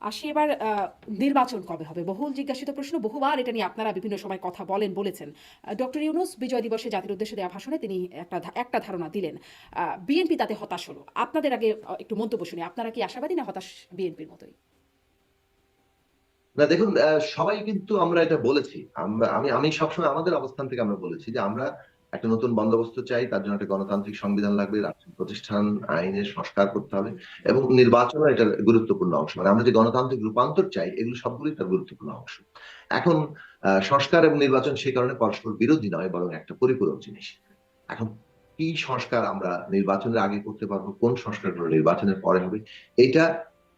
আসি এবার নির্বাচন কবে হবে? বহুল জিজ্ঞাসিত প্রশ্ন। বহুবার এটা নিয়ে আপনারা বিভিন্ন সময় কথা বলেছেন। ডক্টর ইউনূস বিজয় দিবসে জাতির উদ্দেশ্যে দেওয়া ভাষণে তিনি একটা ধারণা দিলেন। বিএনপি তাতে হতাশ হলো। আপনাদের আগে একটু মন্তব্য শুনি। আপনারা কি আশাবাদী না হতাশ বিএনপির মতোই? না দেখুন, সবাই কিন্তু আমরা এটা বলেছি। আমি সবসময় আমাদের অবস্থান থেকে আমরা বলেছি যে আমরা একটা নতুন বন্দোবস্ত চাই, তার জন্য একটা গণতান্ত্রিক সংবিধান লাগবে, রাষ্ট্রীয় প্রতিষ্ঠান আইনের সংস্কার করতে হবে এবং নির্বাচনও এটার গুরুত্বপূর্ণ অংশ। মানে আমরা যে গণতান্ত্রিক রূপান্তর চাই, এগুলো সবগুলোই তার গুরুত্বপূর্ণ অংশ। এখন সংস্কার এবং নির্বাচন সেই কারণে পরস্পর বিরোধী নয়, বরং একটা পরিপূরক জিনিস। এখন কি সংস্কার আমরা নির্বাচনের আগে করতে পারবো, কোন সংস্কারগুলো নির্বাচনের পরে হবে, এটা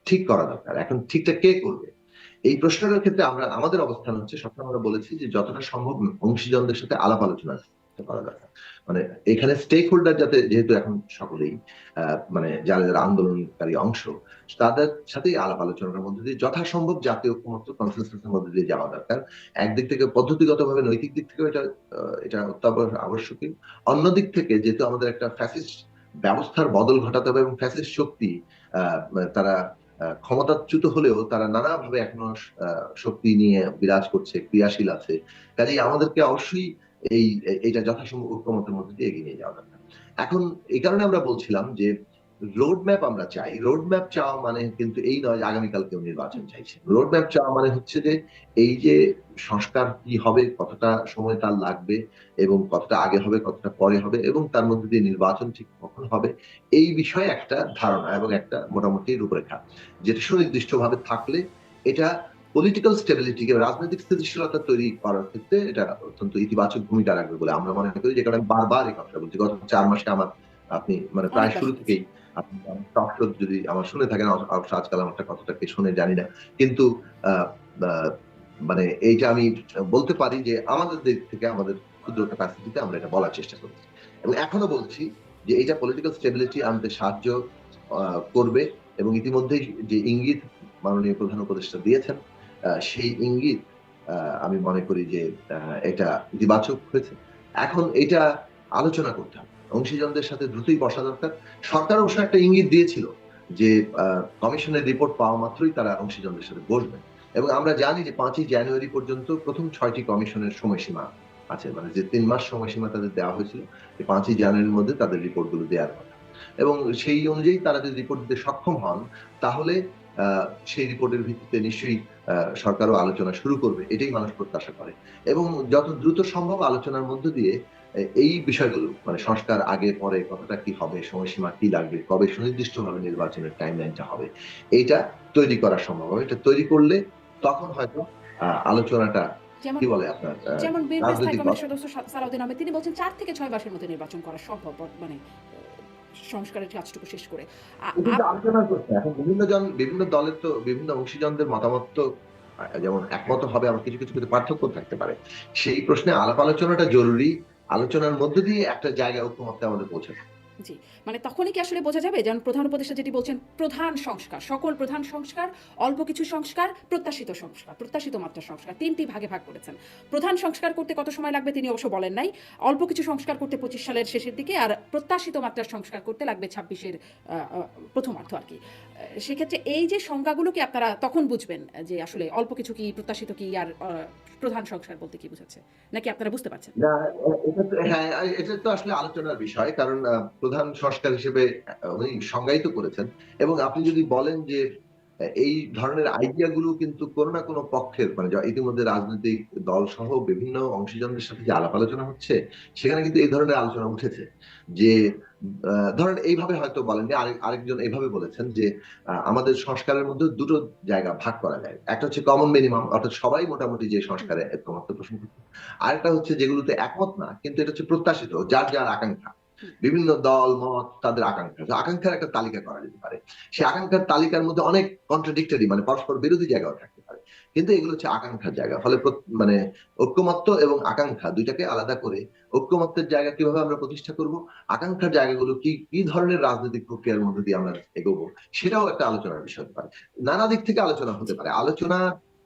ঠিক করা দরকার। এখন ঠিকটা কে করবে, এই প্রশ্নটার ক্ষেত্রে আমাদের অবস্থান হচ্ছে, সবসময় আমরা বলেছি যে যতটা সম্ভব অংশীজনদের সাথে আলাপ আলোচনা করা দরকার। মানে এখানে স্টেক হোল্ডার যাতে, যেহেতু এখন সকলেই মানে যারা যারা আন্দোলনকারী অংশ, তাদের সাথেই আলাপ আলোচনার মধ্যে দিয়ে যথাসম্ভব জাতীয় ঐক্যমত্য কনসেনসাসের মধ্যে দিয়ে যাওয়া দরকার। একদিক থেকে পদ্ধতিগতভাবে নৈতিক দিক থেকেও এটা অত্যন্ত আবশ্যকীয়। অন্যদিক থেকে যেহেতু আমাদের একটা ফ্যাসিস্ট ব্যবস্থার বদল ঘটাতে হবে এবং ফ্যাসিস্ট শক্তি আহ তারা ক্ষমতাচ্যুত হলেও তারা নানাভাবে এখনো শক্তি নিয়ে বিরাজ করছে, ক্রিয়াশীল আছে। কাজেই আমাদেরকে অবশ্যই এইটা যথাসম্ভব ঐক্যমতের মধ্যে দিয়ে এগিয়ে নিয়ে যাওয়া দরকার। এখন এই কারণে আমরা বলছিলাম যে রোড ম্যাপ আমরা চাই। রোড ম্যাপ চাওয়া মানে কিন্তু এই নয় যে আগামীকাল কেউ নির্বাচন চাইছে। রোড ম্যাপ চাওয়া মানে হচ্ছে যে এই যে সংস্কার কি হবে, কতটা সময় তার লাগবে এবং কতটা আগে হবে, কতটা পরে হবে এবং তার মধ্যে দিয়ে নির্বাচন ঠিক কখন হবে, এই বিষয়ে একটা ধারণা এবং একটা মোটামুটি রূপরেখা, যেটা সুনির্দিষ্টভাবে থাকলে এটা পলিটিক্যাল স্টেবিলিটি, রাজনৈতিক স্থিতিশীলতা তৈরি করার ক্ষেত্রে এটা অত্যন্ত ইতিবাচক ভূমিকা রাখবে বলে আমরা মনে করি। যে কারণে আমি বারবার এই কথা বলছি, গত 4 মাসে আমার, আপনি মানে প্রায় অনেকবার শুরু শুনেছি। থেকেই আপনি টক শো যদি আমার শুনে থাকেন, অবশ্য আজকাল আমারটা কতটাকে শুনে জানি না, কিন্তু আহ, আহ, মানে এইটা আমি বলতে পারি যে আমাদের দিক থেকে, আমাদের ক্ষুদ্র ক্যাপাসিটিতে আমরা এটা বলার চেষ্টা করেছি এবং এখনো বলছি যে এটা পলিটিক্যাল স্টেবিলিটি আনতে সাহায্য করবে। এবং ইতিমধ্যেই যে ইঙ্গিত মাননীয় প্রধান উপদেষ্টা দিয়েছেন, সেই ইঙ্গিত আমি মনে করি যে এটা ইতিবাচক হয়েছে। এখন এটা আলোচনা করতে হবে, অংশীজনদের সাথে দ্রুতই বসা দরকার। সরকার অবশ্য একটা ইঙ্গিত দিয়েছিল যে কমিশনের রিপোর্ট পাওয়া মাত্রই তারা অংশীজনদের সাথে বসবেন। এবং আমরা জানি যে 5ই জানুয়ারি পর্যন্ত প্রথম 6টি কমিশনের সময়সীমা আছে, মানে যে 3 মাস সময়সীমা তাদের দেওয়া হয়েছিল, এই 5ই জানুয়ারির মধ্যে তাদের রিপোর্ট গুলো দেওয়ার কথা। এবং সেই অনুযায়ী তারা যদি রিপোর্ট দিতে সক্ষম হন, তাহলে সেই রিপোর্টের ভিত্তিতে নিশ্চয়ই সরকারও আলোচনা শুরু করবে, এটাই মানুষ প্রত্যাশা করে। এবং যত দ্রুত সম্ভব আলোচনার মধ্য দিয়ে এই বিষয়গুলো, মানে সংস্কার আগে পরে কতটা কি হবে, সময়সীমা কি লাগবে, কবে সুনির্দিষ্টভাবে নির্বাচনের টাইমলাইনটা হবে, এইটা তৈরি করা সম্ভব হবে। এটা তৈরি করলে তখন হয়তো আলোচনাটা, যেমন কি বলে আপনার, যেমন বিএনপির স্থায়ী রাজনৈতিক দল। কমিটির সদস্য সালাউদ্দিন আহমেদ তিনি বলছেন 4 থেকে 6 মাসের মধ্যে নির্বাচন করা সম্ভব। মানে সংস্কারের কাজটুকু শেষ করে। আ- কিন্তু আপ- আলোচনা করছে এখন বিভিন্ন দলের তো বিভিন্ন অংশীজনদের মতামত তো যেমন একমত হবে, আবার কিছু কিছু ক্ষেত্রে পার্থক্য থাকতে পারে। সেই প্রশ্নে আলাপ আলোচনাটা জরুরি। আলোচনার মধ্য দিয়ে একটা জায়গায় ঐক্যমত্যে আমাদের পৌঁছাতে হবে। জি, মানে তখনই কি আসলে বোঝা যাবে? যেমন প্রধান উপদেষ্টা যেটি বলছেন, প্রধান সংস্কার, সকল প্রধান সংস্কার, অল্প কিছু সংস্কার, প্রত্যাশিত সংস্কার, প্রত্যাশিত মাত্রার সংস্কার ৩ টি ভাগে ভাগ করেছেন। প্রধান সংস্কার করতে কত সময় লাগবে তিনি অবশ্য বলেন নাই। অল্প কিছু সংস্কার করতে ২৫ সালের শেষের দিকে, আর প্রত্যাশিত মাত্রার সংস্কার করতে লাগবে ২৬ এর প্রথমার্ধ আরকি। সেক্ষেত্রে এই যে সংজ্ঞাগুলো কি আপনারা তখন বুঝবেন যে আসলে অল্প কিছু কি, প্রত্যাশিত কি, আর প্রধান সংস্কার বলতে কি বুঝাচ্ছে? নাকি আপনারা বুঝতে পারছেন? না, এটা তো, হ্যাঁ, এটা তো আসলে আলোচনার বিষয়, কারণ প্রধান সংস্কার হিসেবে উনি সংজ্ঞায়িত করেছেন। এবং আপনি যদি বলেন যে এই ধরনের আইডিয়া গুলো কিন্তু কোনো না কোনো পক্ষের, মানে ইতিমধ্যে রাজনৈতিক দল সহ বিভিন্ন অংশীজনদের সাথে যে আলাপ আলোচনা হচ্ছে, সেখানে কিন্তু এই ধরনের আলোচনা উঠেছে যে ধরেন এইভাবে হয়তো বলেন, আরেকজন এইভাবে বলেছেন যে আমাদের সংস্কারের মধ্যে দুটো জায়গা ভাগ করা যায়। একটা হচ্ছে কমন মিনিমাম, অর্থাৎ সবাই মোটামুটি যে সংস্কারে একমত পোষণ করছে। আরেকটা হচ্ছে যেগুলোতে একমত না, কিন্তু এটা হচ্ছে প্রত্যাশিত, যার যার আকাঙ্ক্ষা, বিভিন্ন দল মত তাদের আকাঙ্ক্ষা, তো আকাঙ্ক্ষার একটা তালিকা করা যেতে পারে। সেই আকাঙ্ক্ষার তালিকার মধ্যে অনেক কন্ট্রাডিক্টরি, মানে পরস্পর বিরোধী জায়গাও থাকতে পারে, কিন্তু এগুলো হচ্ছে আকাঙ্ক্ষার জায়গা। ফলে মানে ঐক্যমত্য এবং আকাঙ্ক্ষা দুইটাকে আলাদা করে ঐক্যমত্যের জায়গা কিভাবে আমরা প্রতিষ্ঠা করব, আকাঙ্ক্ষার জায়গাগুলো কি কি ধরনের রাজনৈতিক প্রক্রিয়ার মধ্যে দিয়ে আমরা এগোবো, সেটাও একটা আলোচনার বিষয় হতে পারে। নানা দিক থেকে আলোচনা হতে পারে। আলোচনা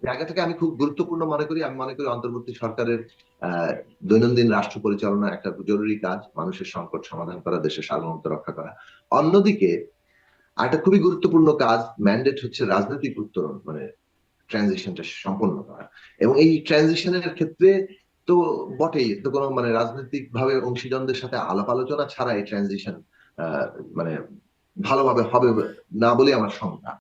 জায়গাটাকে আমি খুব গুরুত্বপূর্ণ মনে করি। আমি মনে করি অন্তর্বর্তী সরকারের আহ দৈনন্দিন রাষ্ট্র পরিচালনা একটা জরুরি কাজ, মানুষের সংকট সমাধান করা, দেশের সার্বভৌমত্ব রক্ষা করা। অন্যদিকে আর একটা খুবই গুরুত্বপূর্ণ কাজ, ম্যান্ডেট হচ্ছে রাজনৈতিক উত্তরণ, মানে ট্রানজিশনটা সম্পন্ন করা। এবং এই ট্রানজিশনের ক্ষেত্রে তো বটেই, তো কোনো মানে রাজনৈতিক ভাবে অংশীজনদের সাথে আলাপ আলোচনা ছাড়া এই ট্রানজিশন মানে ভালোভাবে হবে না বলে আমার শঙ্কা।